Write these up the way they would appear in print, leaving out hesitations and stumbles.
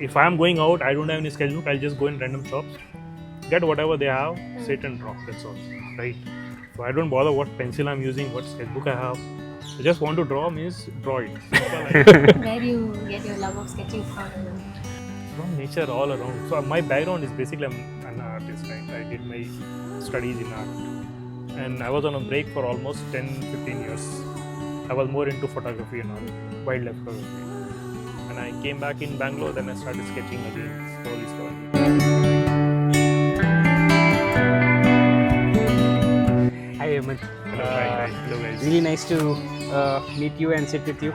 If I'm going out, I don't have any sketchbook, I'll just go in random shops, get whatever they have, sit and draw. That's all, right? So I don't bother what pencil I'm using, what sketchbook I have. I just want to draw means draw it. Simple. Where do you get your love of sketching from? From nature all around. So my background is basically I'm an artist, right? I did my studies in art, and I was on a break for almost 10, 15 years. I was more into photography and all, wildlife photography. And I came back in Bangalore, then I started sketching again, slowly, slowly. Hi Hemant. Hello, hi, hello guys. Really nice to meet you and sit with you.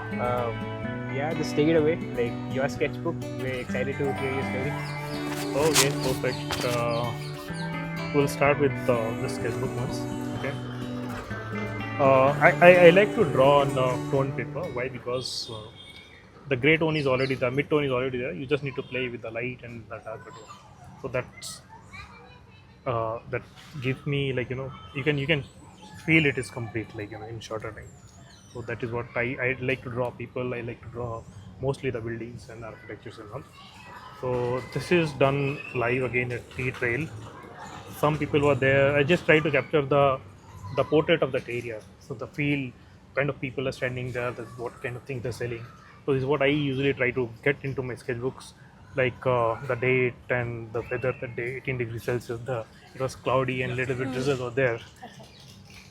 Yeah, just take it away. Like your sketchbook. We're excited to hear your story. Okay, perfect. We'll start with the sketchbook once. Okay. I like to draw on tone paper. Why? Because the gray tone is already there, mid tone is already there. You just need to play with the light and the darker tone. So that gives me, like, you can feel it is complete, like, in shorter time. So that is what I like to draw people. I like to draw mostly the buildings and architectures and all. So this is done live again at Tea Trail. Some people were there. I just try to capture the portrait of that area. So the feel, kind of people are standing there, what kind of things they're selling. So this is what I usually try to get into my sketchbooks, like the date and the weather that day, 18 degrees Celsius. It was cloudy and little bit drizzle were there.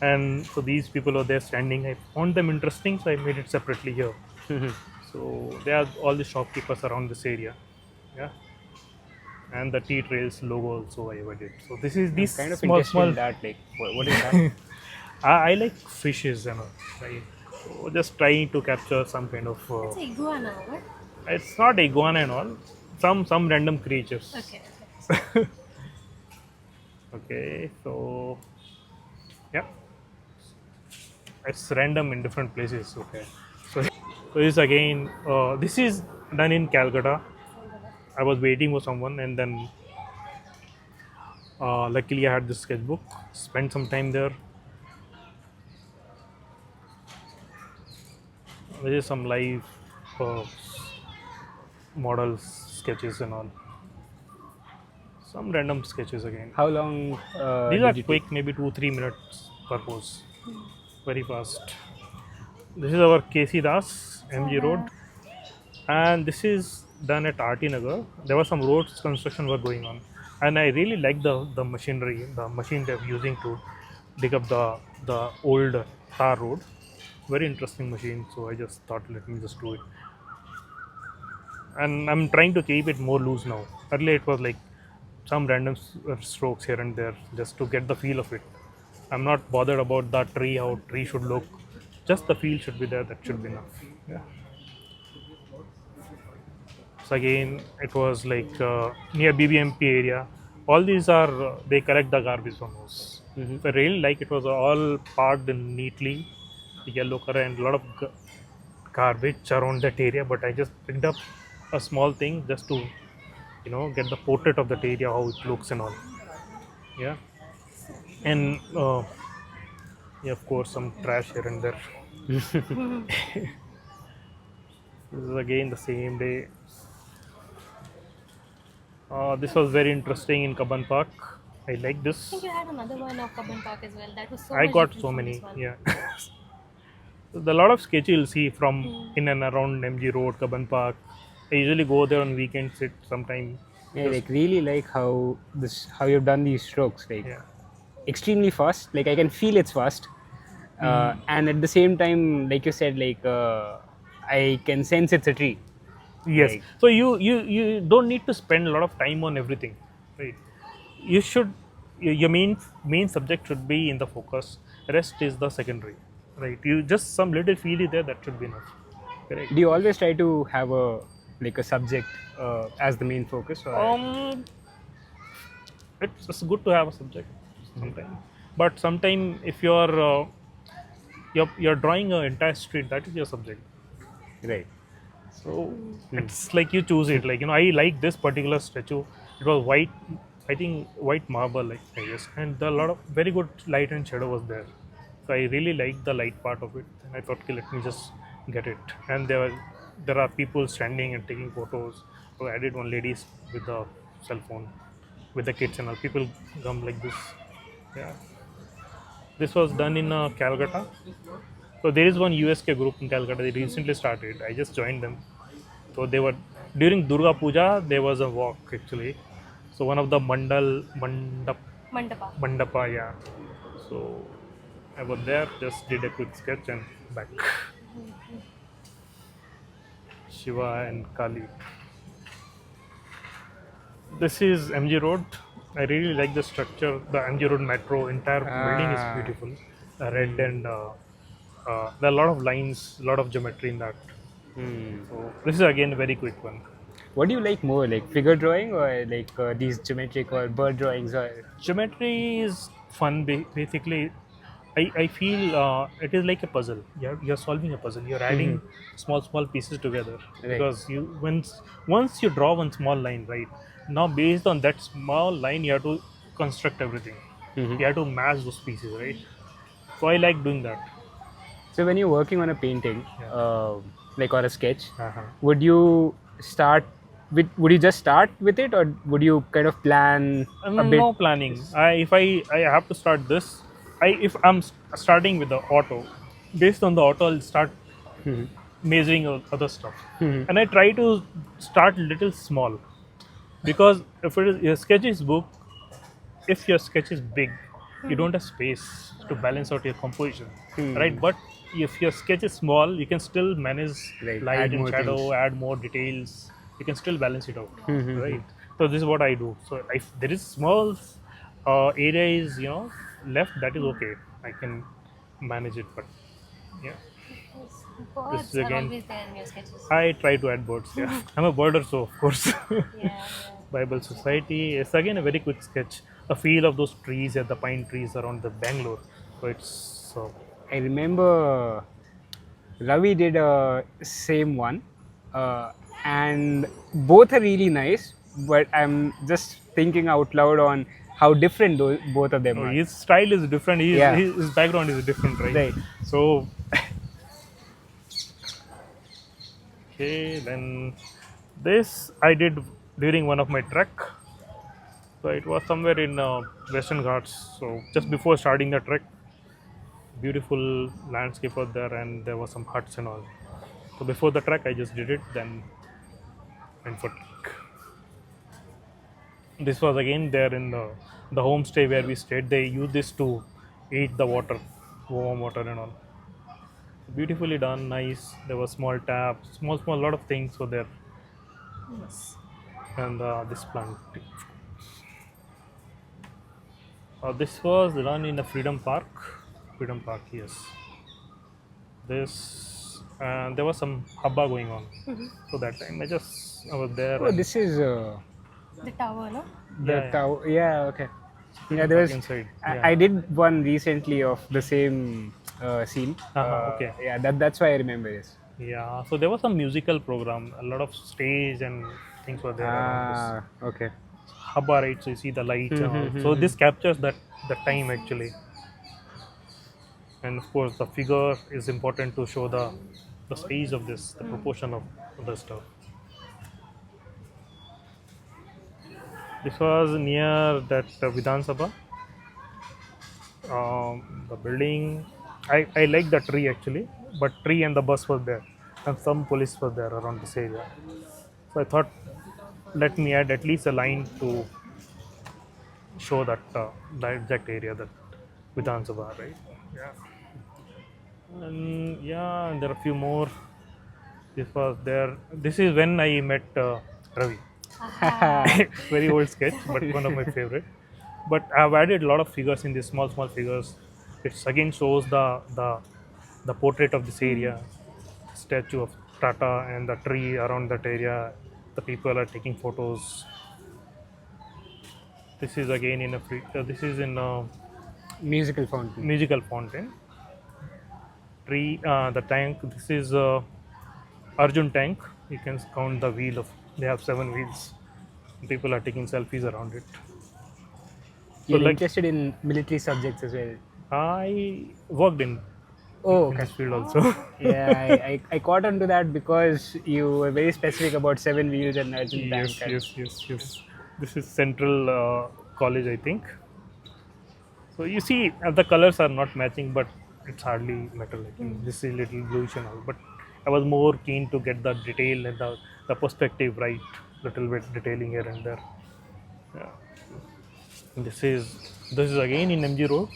And so these people were there standing. I found them interesting, so I made it separately here. So there are all the shopkeepers around this area. Yeah, and the Tea Trails logo also I added. So this is I'm these kind of small interested small. in that. Like, what is that? I like fishes, right? So just trying to capture some kind of. It's a iguana, what? It's not iguana and all. Some random creatures. Okay. Okay, so yeah, it's random in different places. Okay, so this again. This is done in Calcutta. I was waiting for someone, and then luckily I had this sketchbook. Spent some time there. There is some live uh, models, sketches, and all. Some random sketches again. How long These are did you take? quick, maybe 2-3 minutes per pose. Very fast. This is our KC Das MG Road, and this is done at RT Nagar. There was some roads construction work going on, and I really like the machinery, the machine they're using to dig up the old tar road. Very interesting machine. So I just thought, let me just do it, and I'm trying to keep it more loose now. Earlier it was like some random strokes here and there just to get the feel of it. I'm not bothered about the tree, how tree should look. Just the feel should be there. That should be enough. Yeah. So again, it was like near BBMP area. All these are they collect the garbage from us. So I really like it was all parked in neatly, yellow color, and a lot of garbage around that area. But I just picked up a small thing just to get the portrait of that area, how it looks and all. Yeah, and yeah, of course some trash here and there. This is again the same day. This was very interesting in Kaban Park. I like I this. think you had another one of Cubbon Park as well. That was so I much got different so from this many. one. Yeah. There's a lot of sketch you'll see from in and around MG Road, Kaban Park. I usually go there on weekends, sit sometime. I like really like how you've done these strokes. Like Yeah. extremely fast. Like I can feel it's fast, and at the same time, like you said, like I can sense it's a tree. Yes. Like So you don't need to spend a lot of time on everything, right? You should your main subject should be in the focus. Rest is the secondary, right? You just some little feel is there, that should be enough. Correct. do you always try to have a subject as the main focus, or Um, it's good to have a subject sometimes, but sometimes if you're drawing an entire street, that is your subject. right? So it's like you choose it. Like, I like this particular statue. It was white, I think white marble, like, I guess, and a lot of very good light and shadow was there. So I really liked the light part of it, and I thought, okay, let me just get it. And there are people standing and taking photos. So I did one ladies with the cell phone, with the kids and all. People come like this. Yeah. This was done in Calcutta. So there is one USK group in Calcutta. They recently started. I just joined them. So they were during Durga Puja. There was a walk actually. So one of the Mandapa. mandapa, yeah. So I was there, just did a quick sketch and back. Shiva and Kali. This is MG Road. I really like the structure. The MG Road Metro entire building is Ah. beautiful. Red and there are a lot of lines, a lot of geometry in that. Hmm. So this is again a very quick one. What do you like more, like figure drawing or like these geometric or bird drawings? Or Geometry is fun. Basically, I feel it is like a puzzle. You're solving a puzzle. You're adding small pieces together Right. because you once you draw one small line, right? Now based on that small line, you have to construct everything. Mhm. You have to match those pieces, right? So I like doing that. So when you're working on a painting, Yeah. like or a sketch, Uh-huh. would you start with? Would you just start with it, or would you kind of plan a bit? No planning. If I have to start this, if I'm starting with the auto, based on the auto, I'll start Mhm. measuring other stuff, Mhm. and I try to start little small because if it is your sketch is book, if your sketch is big, you don't have space to balance out your composition, right? But if your sketch is small, you can still manage Right, light add and more shadow, things. add more details. You can still balance it out, Mhm. right? So this is what I do. So if there is small area is left, that is okay. I can manage it, but yeah, Yes. this is Birds are again. always there in your sketches. I try to add birds. Yeah, I'm a birder, so of course. Yeah, Bible Society. It's again a very quick sketch. A feel of those trees and the pine trees around the Bangalore. So it's I remember Ravi did a same one, and both are really nice. But I'm just thinking out loud on how different those both of them are. his style is different. Yeah. His background is different, right? Right. So okay, then this I did during one of my trek. So it was somewhere in Western Ghats. So just before starting the trek, beautiful landscape was there, and there was some huts and all. So before the trek, I just did it. Then went for trek. This was again there in the homestay where we stayed. They use this to eat the water, warm water and all. Beautifully done, nice. There was small tap, small lot of things were there, yes. and this plant. This was done in a Freedom Park. Freedom Park, yes. This and there was some hubba going on. So that time I was there. Oh, And, this is The tower, no? the yeah, tower. Yeah, okay. Yeah, Freedom there Park was. inside. I, Yeah. I did one recently of the same scene. Okay. Yeah, that's why I remember this. Yeah. So there was some musical program. A lot of stage and things were there around this. Ah, okay. Hubba, right? So you see the light and all. So Mm-hmm. this captures that the time actually, and of course the figure is important to show the space of this, the proportion of the stuff. This was near that Vidhan Sabha. The building, I like the tree actually, but tree and the bus was there, and some police was there around this area. So I thought, let me add at least a line to show that the exact area that Vidhan Sabha, right? Yeah. And yeah, and there are a few more. This was there. This is when I met Ravi. Very old sketch, but one of my favorite. But I've added a lot of figures in these small figures. It again shows the portrait of this area, statue of Tata and the tree around that area. The people are taking photos. This is again in a this is in a Musical fountain. musical fountain. Tree, the tank. This is Arjun tank. You can count the wheel of. They have 7 wheels. People are taking selfies around it. So You're like interested in military subjects as well. I worked in Oh, in okay. this field also. Yeah, I caught on to that because you were very specific about seven wheels and urgent bank. Yes, And yes, yes, yes. This is Central College, I think. So you see, the colors are not matching, but it's hardly matter. Like this is little bluish and all. But I was more keen to get the detail and the perspective right, little bit detailing here and there. Yeah. This is again in MG Road,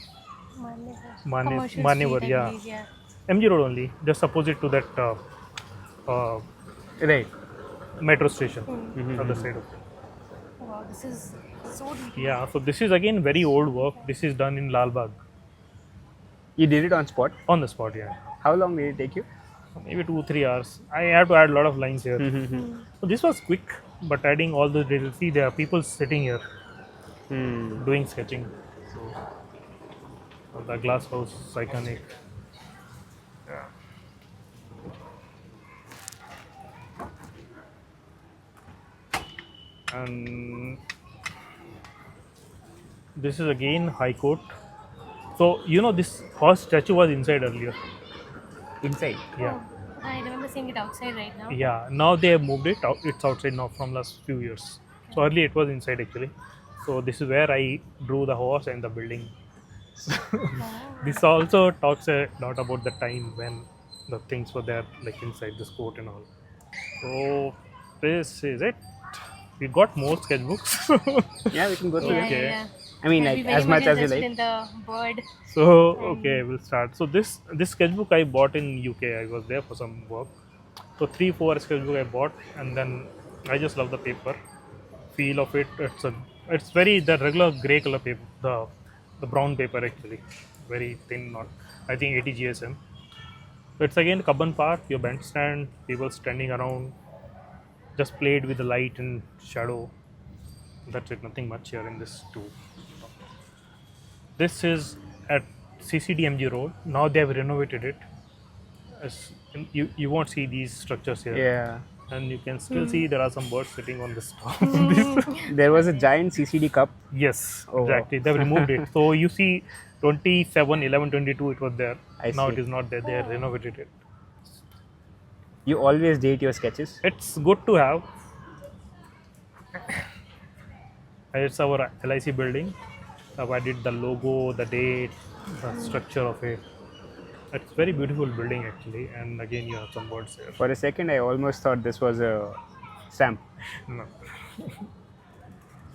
Manevar. Mane Commercial street, Manevar, I yeah, believe, yeah. MG Road only, just opposite to that uh, right. metro station, other Mm-hmm. side of it. Wow, this is so detailed. Yeah, so this is again very old work. This is done in Lal Bagh, You did it on spot. on the spot. Yeah, How long did it take you? maybe 2 3 hours. I had to add a lot of lines here. Mm-hmm. So this was quick, but adding all the details. See, there are people sitting here Hmm. doing sketching. So the glass house is iconic. Yeah. And this is again High Court. So this horse statue was inside earlier. Inside. Yeah. Oh, I remember seeing it outside right now. Yeah. Now they have moved it out. It's outside now from last few years. So earlier it was inside actually. So this is where I drew the horse and the building. Oh, This also talks a lot about the time when the things were there, like inside this court and all. So this is it. We got more sketchbooks. Yeah, we can go through yeah, them. yeah, Okay. yeah. I mean, I'd like be very as much much as you interested like. in the bird. So okay, And we'll start. So this sketchbook I bought in UK. I was there for some work. So 3 4 sketchbook I bought, and then I just love the paper, feel of it. It's very the regular gray color paper, the brown paper actually, very thin, not I think 80 GSM. So it's again Carbon Park, your bandstand, people standing around, just played with the light and shadow. That's it, nothing much here in this too. This is at CCDMG Road. Now they have renovated it. As you won't see these structures here, Yeah. and you can still see there are some birds sitting on this top. There was a giant CCD cup. Yes, Oh, wow. exactly. They've removed it. So you see 27, 11, 22, it was there. I Now see. it is not there. They have renovated it. You always date your sketches. It's good to have. It's our LIC building. I've added the logo, the date, the structure of it. It's very beautiful building actually. And again, you have some birds here. For a second, I almost thought this was a stamp. No.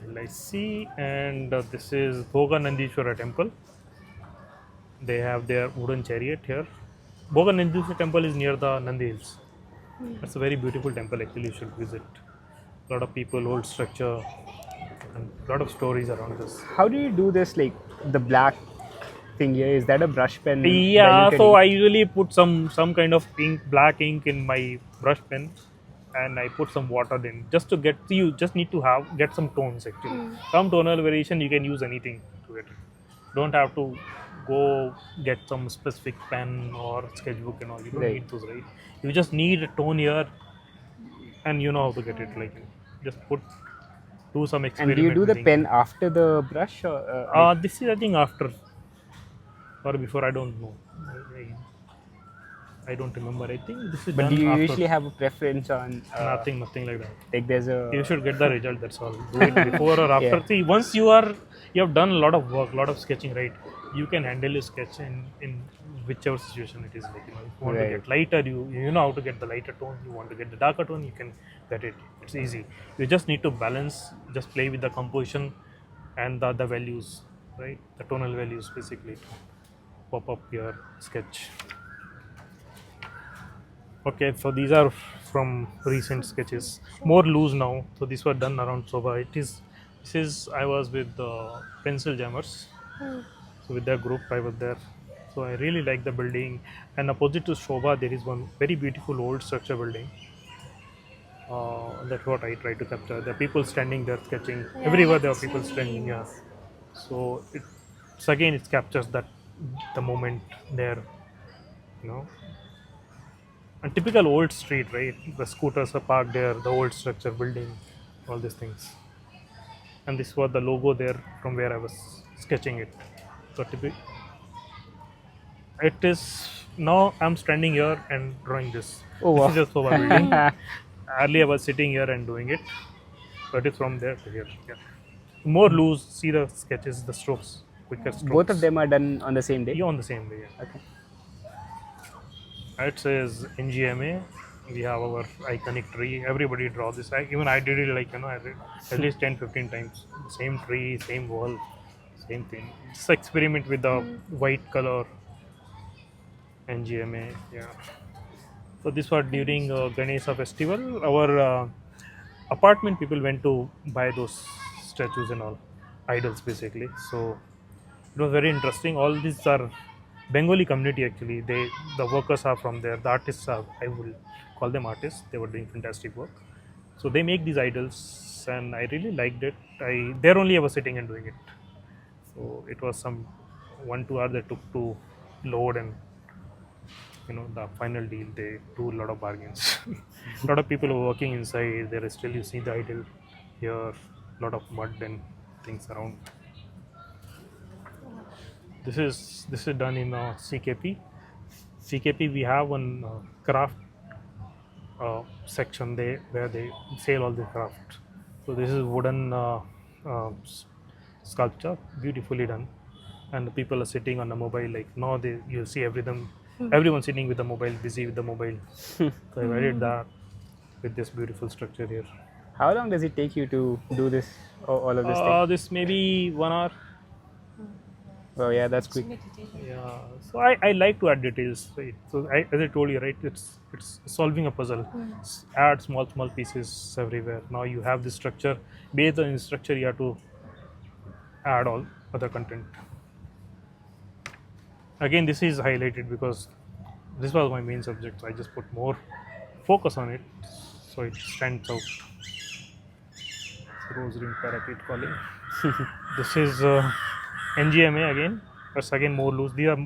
LIC, and this is Bhoga Nandishwara temple. They have their wooden chariot here. Bhoga Nandishwara temple is near the Nandi Hills. It's a very beautiful temple actually, you should visit. A lot of people, old structure, and a lot of stories around this. How do you do this? Like the black thing here, is that a brush pen? Yeah, that you can so I use? usually put some kind of ink, black ink in my brush pen, and I put some water in just to get. You just need to get some tones actually. Some tonal variation you can use anything to it. Don't have to go get some specific pen or sketchbook and all. You don't Right. need those, right? You just need a tone here, and you know how to get it. Like just do some And experiment. do you do the with ink. pen after the brush, or This is I think after or before. I don't know. I don't remember. I think this is but done do you after. usually have a preference on? Nothing like that. Like there's a. You should get the result. That's all. Do it before or after. Yeah. See, once you have done a lot of work, a lot of sketching, right? You can handle your sketch in whichever situation it is. Like if you want to Right. get lighter, you know how to get the lighter tone. You want to get the darker tone, you can get it. It's easy. You just need to balance. Just play with the composition and the values, right? The tonal values basically to pop up your sketch. Okay, so these are from recent sketches, more loose now. So these were done around Soba. This is I was with the pencil jammers. So with their group, I was there. So I really like the building. And opposite to Shobha, there is one very beautiful old structure building. That's what I try to capture. There are people standing there sketching. Yeah, Everywhere there are it's people really standing. Yeah. nice. So it's again it captures that the moment there, you know. And typical old street, right? The scooters are parked there, the old structure building, all these things. And this was the logo there from where I was sketching it. So it is now I'm standing here and drawing this. Oh This is wow. just for our building. Earlier I was sitting here and doing it, but it's from there to here. Yeah. More loose. See the sketches, the strokes, quicker Both of strokes. them are done on the same day. Yeah, on the same way. Yeah. Okay. It says NGMA. We have our iconic tree. Everybody draw this. Even I did it like I did at least 10, 15 times. Same tree, same wall, same thing. Just experiment with the white color NGMA. Yeah. So this was during Ganesha festival. Our apartment people went to buy those statues and all, idols basically. So it was very interesting. All these are Bengali community actually. The workers are from there. The artists are, I will call them artists. They were doing fantastic work. So they make these idols, and I really liked it. I there only I was sitting and doing it. So it was some 1 2 hours they took to load, and the final deal they do a lot of bargains. A lot of people are working inside. There is still you see the idol here, a lot of mud and things around. This is done in CKP. CKP we have one craft section they where they sell all the craft. So this is wooden sculpture, beautifully done, and the people are sitting on a mobile. Like now they you see everyone sitting with the mobile, busy with the mobile. So I did that with this beautiful structure here. How long does it take you to do this, all of this thing? This maybe 1 hour. Oh yeah, that's quick. Extremely detailed. Yeah, so I like to add details, right? So as I told you, right, it's solving a puzzle. Add small pieces everywhere. Now you have this structure. Based on the structure, you have to add all other content. Again, this is highlighted because this was my main subject. So I just put more focus on it, so it stands out. Rose ring parakeet calling. This is NGMA again. That's again more loose. These are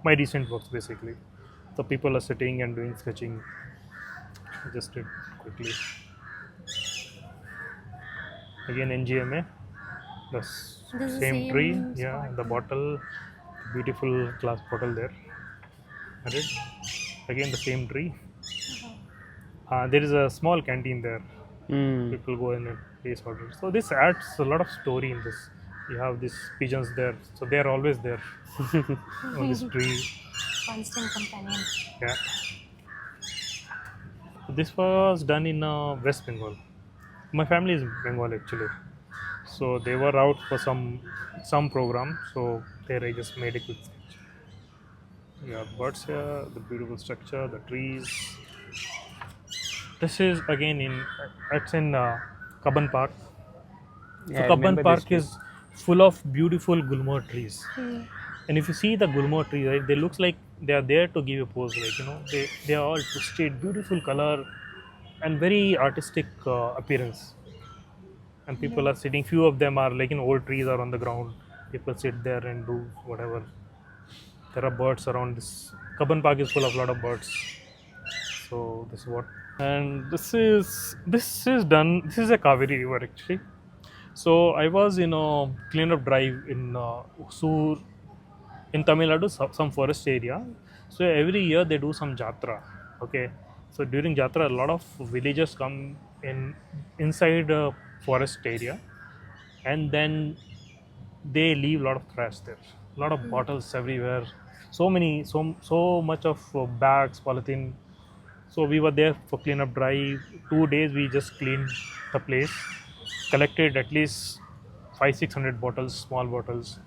my recent works basically. So people are sitting and doing sketching. I just did quickly. Again NGMA. The This is the same tree. same Yeah, spot. the bottle. Beautiful glass bottle there. Added. Again the same tree. There is a small canteen there. Hmm. People go in and place orders. So this adds a lot of story in this. You have these pigeons there, so they are always there on this tree. Constant companion. Yeah. This was done in West Bengal. My family is Bengal actually, so they were out for some program. So there I just made a quick sketch. Yeah, birds here, the beautiful structure, the trees. This is again it's in Kaban Park. Yeah, So I Kaban remember this Park tree. is full of beautiful gulmohar trees. And if you see the gulmohar trees, right, they looks like they are there to give a pose. Like they are all twisted, beautiful color, and very artistic appearance. And people are sitting. Few of them are like old trees are on the ground. People sit there and do whatever. There are birds around this. Kaban Park is full of lot of birds. So this is what. And this is done. This is a Kaveri river actually. So I was in a cleanup drive in Hosur in Tamil Nadu, some forest area. So every year they do some jatra. Okay, so during jatra, a lot of villagers come inside a forest area, and then they leave a lot of trash there. A lot of bottles everywhere. So much of bags, polythene. So we were there for cleanup drive. 2 days we just cleaned the place, collected at least 500 600 bottles, small bottles,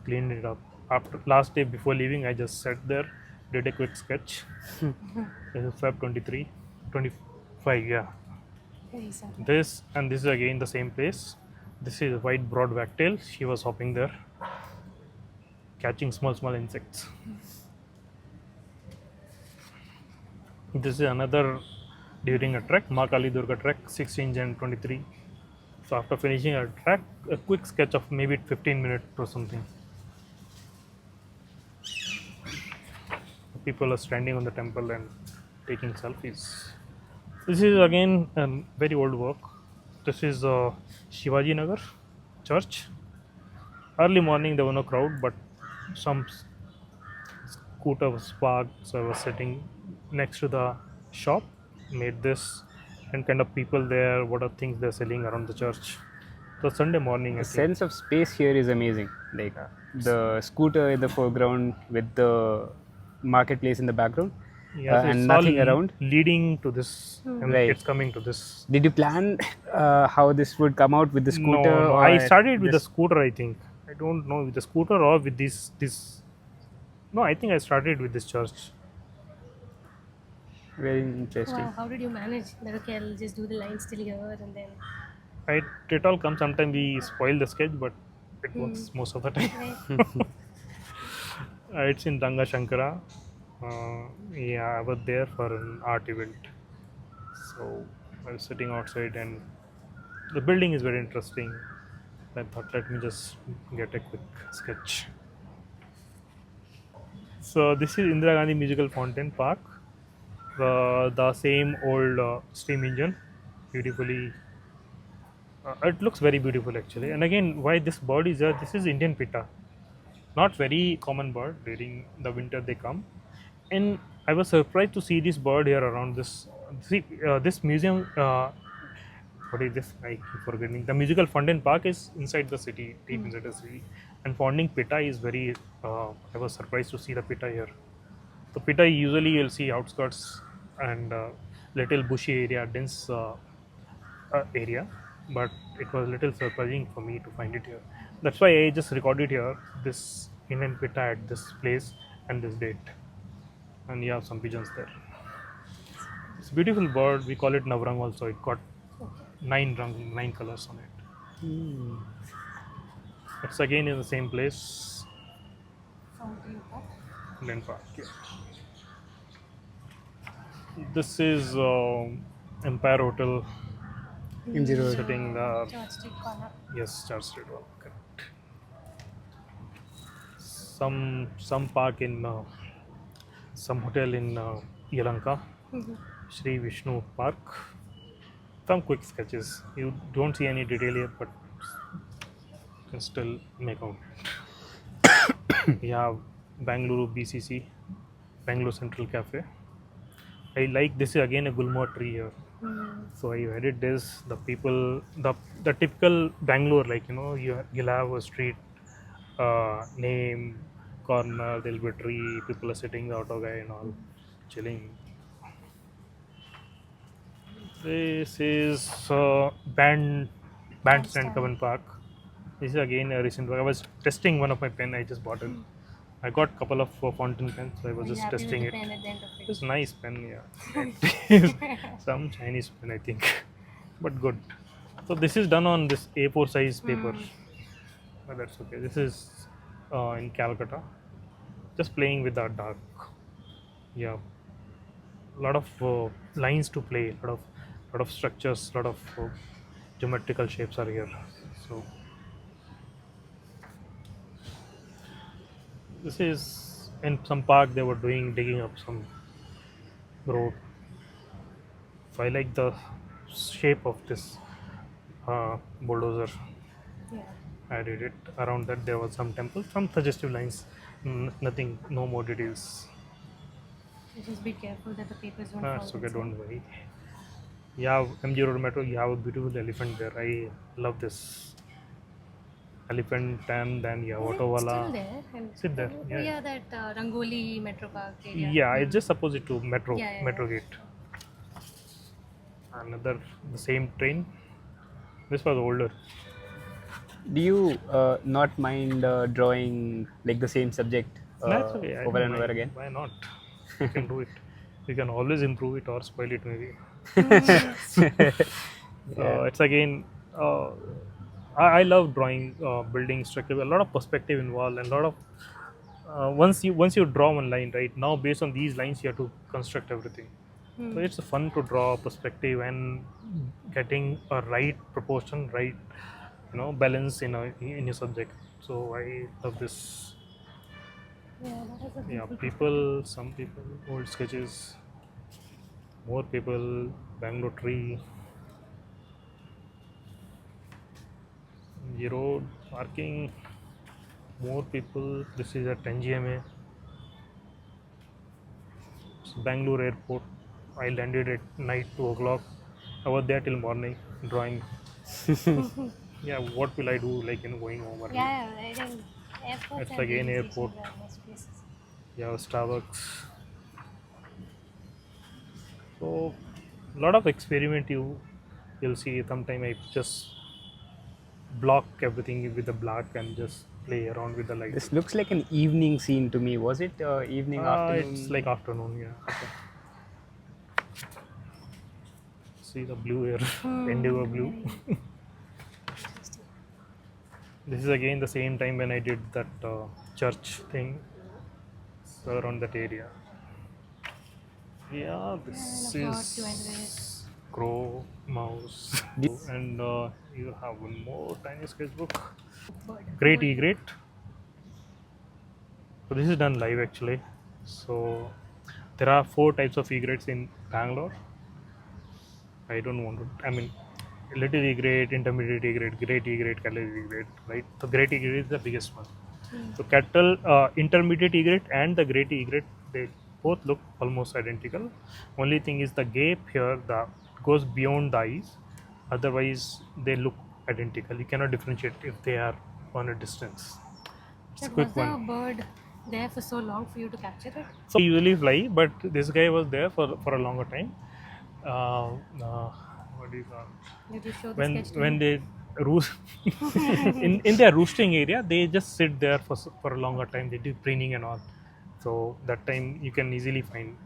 cleaned it up. After last day before leaving, I just sat there, did a quick sketch. This is Feb 23, 25. Yeah, Very sad. this and this is again the same place. This is a white broad wagtail. She was hopping there, catching small insects. This is another during a trek, Ma Kali Durga trek, 16 Jan 23. So after finishing a trek, a quick sketch of maybe 15 minutes or something. People are standing on the temple and taking selfies. This is again a very old work. This is Shivaji Nagar church. Early morning there was no crowd, but some scooter was parked, so I was sitting next to the shop, made this, and kind of people there, what are things they're selling around the church. So Sunday morning, The I think. sense of space here is amazing. Like Yeah. the scooter in the foreground with the marketplace in the background, Yeah, so and it's all nothing around. leading to this, and Right. it's coming to this. Did you plan how this would come out with the No, scooter, no, I or started with the just scooter, I think. I don't know with the scooter or with this. No, I think I started with this church. very interesting? Wow, how did you manage? Like, okay, I'll just do the lines till here and then. It all comes. Sometimes we spoil the sketch, but it Hmm. works most of the time. Right. It's in Ranga Shankara. Yeah, I was there for an art event. So I was sitting outside, and the building is very interesting. I thought, let me just get a quick sketch. So this is Indira Gandhi Musical Fountain Park. The same old steam engine, beautifully. It looks very beautiful actually. And again, why this bird is there? This is Indian pitta, not very common bird. During the winter they come, and I was surprised to see this bird here around this. See, this museum. What is this? I keep forgetting. The musical fountain park is inside the city, deep inside the city, and founding pitta is very. I was surprised to see the pitta here. The pitta usually you'll see outskirts and little bushy area, dense area, but it was a little surprising for me to find it here. That's why I just recorded here this Indian pitta at this place and this date, and you have some pigeons there. It's a beautiful bird. We call it navrang also. It got Okay. nine colors on it. Hmm. It's again in the same place, Fountain Park. Indian Park. Yeah. This is Empire Hotel, In the road. sitting the Church Street corner. yes, Church Street Wall. Correct. Some park in some hotel in Yalanka, Mhm. Sri Vishnu Park. Some quick sketches. You don't see any detail here, but you can still make out. We have Bangalore BCC, Bangalore Central Cafe. I like this is again a gulmo tree here. Hmm. So I edit this. The people, the typical Bangalore, like you'll have a street name, corner. There'll be a tree. People are sitting, the auto guy and all, chilling. This is bandstand Common Park. This is again a recent work. I was testing one of my pen. I just bought it. I got couple of fountain pens. So I was Are you just happy with testing the it. pen at the end of it? It's nice pen, yeah. It is some Chinese pen, I think, but good. So this is done on this A4 size paper, Hmm. but that's okay. This is in Calcutta, just playing with the dark. Yeah, a lot of lines to play, lot of structures, lot of geometrical shapes are here. So this is in some park they were digging up some road. So I like the shape of this bulldozer. Yeah. I did it. Around that there was some temple, some suggestive lines. Nothing, no more details. So just be careful that the papers don't fall It's okay, inside. don't worry. You have MG Road Metro. You have a beautiful elephant there. I love this elephant, and then you have Is Auto it still Wala. there? Sit there. Oh, Yeah, yeah, that Rangoli Metro Park area. yeah. It's just opposite to Metro, Yeah, yeah, Metro yeah. Gate. Another the same train. This was older. Do you not mind drawing like the same subject That's okay. I over don't and over mind. again? Why not? You can do it. You can always improve it or spoil it maybe. Yeah. It's again. I love drawing, building structure. A lot of perspective involved, and a lot of once you draw one line, right now based on these lines you have to construct everything. So Hmm. it's fun to draw perspective and getting a right proportion, right balance in your subject. So I love this. Yeah, that is a Yeah, beautiful perspective. people, some people, old sketches, more people, Bangalore tree, the road, parking, more people. This is at 10 GMA. Bangalore airport. I landed at night 2 o'clock. I was there till morning drawing. Yeah, what will I do? Like going over. Yeah, I think airports It's and again railway airport. stations are most places. Yeah, Starbucks. So, lot of experiment you'll see. Sometime I just block everything with the black and just play around with the light. This looks like an evening scene to me. Was it evening, It's like afternoon? afternoon. Yeah. See the blue here, indigo blue. Very interesting. This is again the same time when I did that church thing, so around that area. Yeah, this And of course, you entered it. is crow, mouse, and you have one more tiny sketchbook. Bird. Great egret. So this is done live actually. So there are 4 types of egrets in Bangalore. I don't want to. I mean, little egret, intermediate egret, great egret, calorie egret, right? So great egret is the biggest one. So cattle, intermediate egret and the great egret, they both look almost identical. Only thing is the gap here, the goes beyond the eyes. Otherwise, they look identical. You cannot differentiate if they are on a distance. It's a But quick was the one. bird there for so long for you to capture it? So they usually fly, but this guy was there for a longer time. What do you call it? Did you show the when sketch to when him? they roost in their roosting area, they just sit there for a longer time. They do preening and all, so that time you can easily find,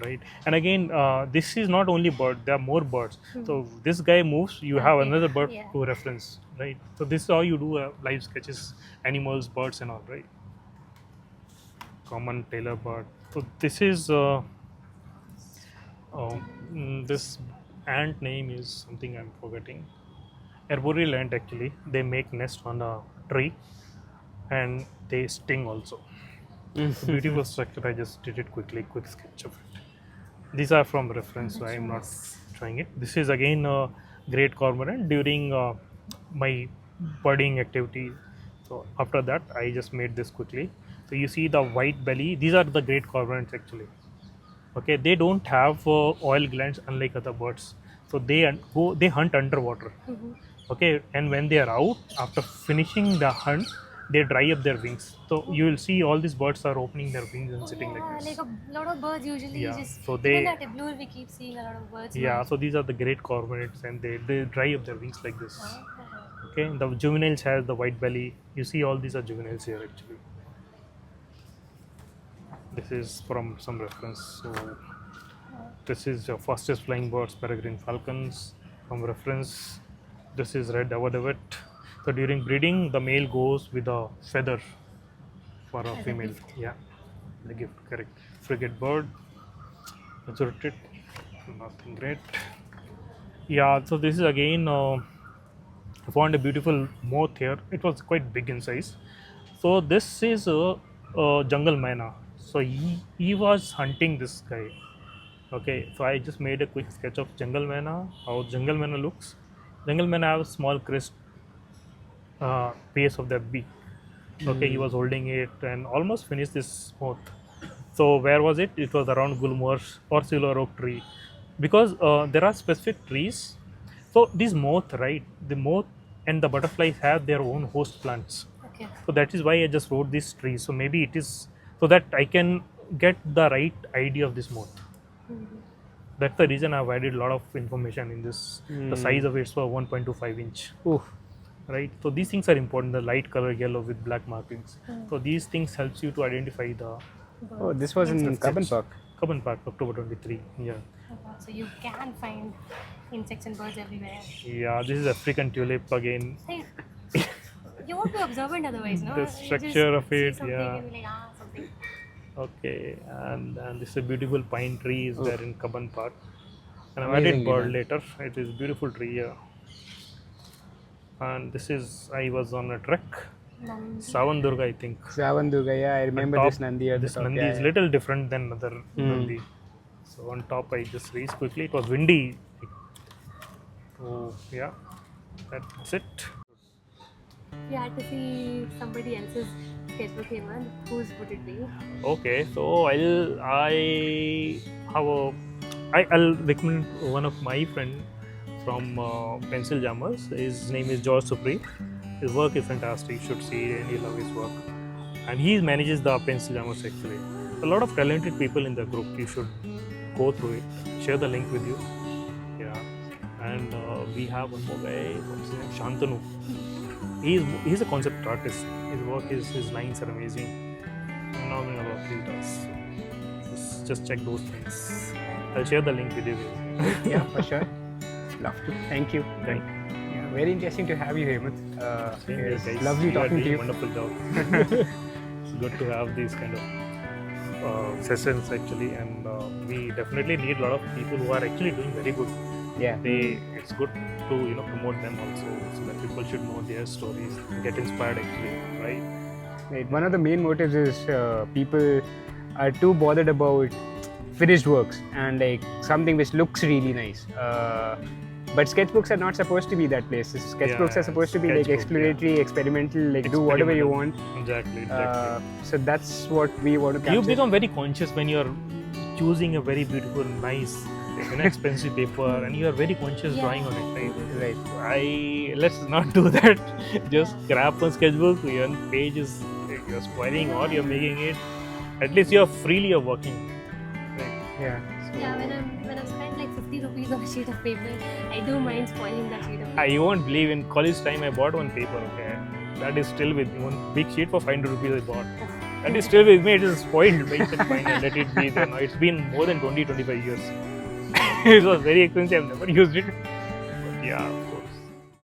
right? And again, this is not only bird, there are more birds. So this guy moves, you have Okay, another bird yeah. to reference, right? So this is how you do live sketches, animals, birds and all, right? Common tailor bird. So this is this ant name is something I'm forgetting. Arboreal ant actually. They make nest on a tree and they sting also. So beautiful structure. I just did it quickly, quick sketch of it. These are from reference, so I am not trying it. This is again a great cormorant during my budding activity. So after that, I just made this quickly. So you see the white belly. These are the great cormorants actually. Okay, they don't have oil glands unlike other birds. So they hunt underwater. Okay, and when they are out after finishing the hunt, they dry up their wings. So you will see all these birds are opening their wings and Oh sitting like yeah, this. like a lot of birds usually Yeah, just so even they at blue we keep seeing a lot of birds. yeah, so these are the great cormorants and they dry up their wings like this. Okay, the juveniles has the white belly. You see all these are juveniles here actually. This is from some reference. So this is your fastest flying birds, peregrine falcons from reference. This is red avadavet. So during breeding, the male goes with a feather for a As a female. gift. Yeah, the gift, correct. Frigate bird, resurrected, nothing great. Yeah, so this is again, I found a beautiful moth here. It was quite big in size. So this is a jungle myna. So he was hunting this guy. Okay, so I just made a quick sketch of jungle myna, how jungle myna looks. Jungle myna have a small crest base of their beak. Okay, he was holding it and almost finished this moth. So where was it? It was around Gulmarsh or Silver Oak tree, because there are specific trees. So this moth, right? The moth and the butterflies have their own host plants. Okay. So that is why I just wrote these trees. So maybe it is so that I can get the right idea of this moth. That's the reason I've added a lot of information in this. The size of it's for 1.25 inch. Ooh. Right, so these things are important, the light color yellow with black markings. So these things helps you to identify the Oh, this was in Cubbon Park. Cubbon Park, October 23. Yeah, So you can find insects and birds everywhere. yeah, this is African tulip again. Hey, you won't be observant otherwise, no? The You just structure of see it, something yeah. and be like, something. Okay, and this is a beautiful pine tree is there in Cubbon Park, and I've added Amazingly bird done. later. It is beautiful tree, yeah. And this is I was on a trek, Nandi. Savandurga, I think. Savandurga, yeah, I remember Top, this Nandi at the this top. Nandi Yeah, is yeah. little different than other Nandi. So on top, I just raised quickly. It was windy. So yeah, that's it. You had to see somebody else's sketchbook, Hemant, whose would it be? Okay, so I'll recommend one of my friend from Pencil Jammers. His name is George Supri. His work is fantastic. You should see it and you love his work. And he manages the Pencil Jammers actually. A lot of talented people in the group. You should go through it. Share the link with you. Yeah. And we have one more guy. What's his name? Shantanu. He's a concept artist. His lines are amazing. Phenomenal work he does. Just check those things. I'll share the link with you. Yeah, for sure. Love to. Thank you. Thank Yeah, very interesting to have you, Hemant. Same here, It's guys. lovely You are talking to doing you. Wonderful job. It's good to have these kind of sessions actually, and we definitely need a lot of people who are actually doing very good. Yeah. It's good to promote them also, so that people should know their stories and get inspired actually, right? Right. One of the main motives is people are too bothered about finished works and like something which looks really nice. But sketchbooks are not supposed to be that place. Sketchbooks Yeah, are supposed to be like sketchbook, exploratory, experimental, like do whatever you want. Exactly. So that's what we want to capture. You become very conscious when you're choosing a very beautiful, nice, expensive paper, and you are very conscious Yeah. drawing on it, right? Right. Let's not do that. Just grab a sketchbook, your page is you're spoiling or you're making it. At least you're freely working. Right? Yeah. Yeah, when I'm spent like 50 rupees on a sheet of paper, I do mind spoiling that sheet of paper. You won't believe, in college time I bought one paper, okay? That is still with me. One big sheet for 500 rupees I bought. That is still with me. It is spoiled. But it's fine. I let it be there now. It's been more than 20-25 years. It was very expensive. I've never used it. But yeah.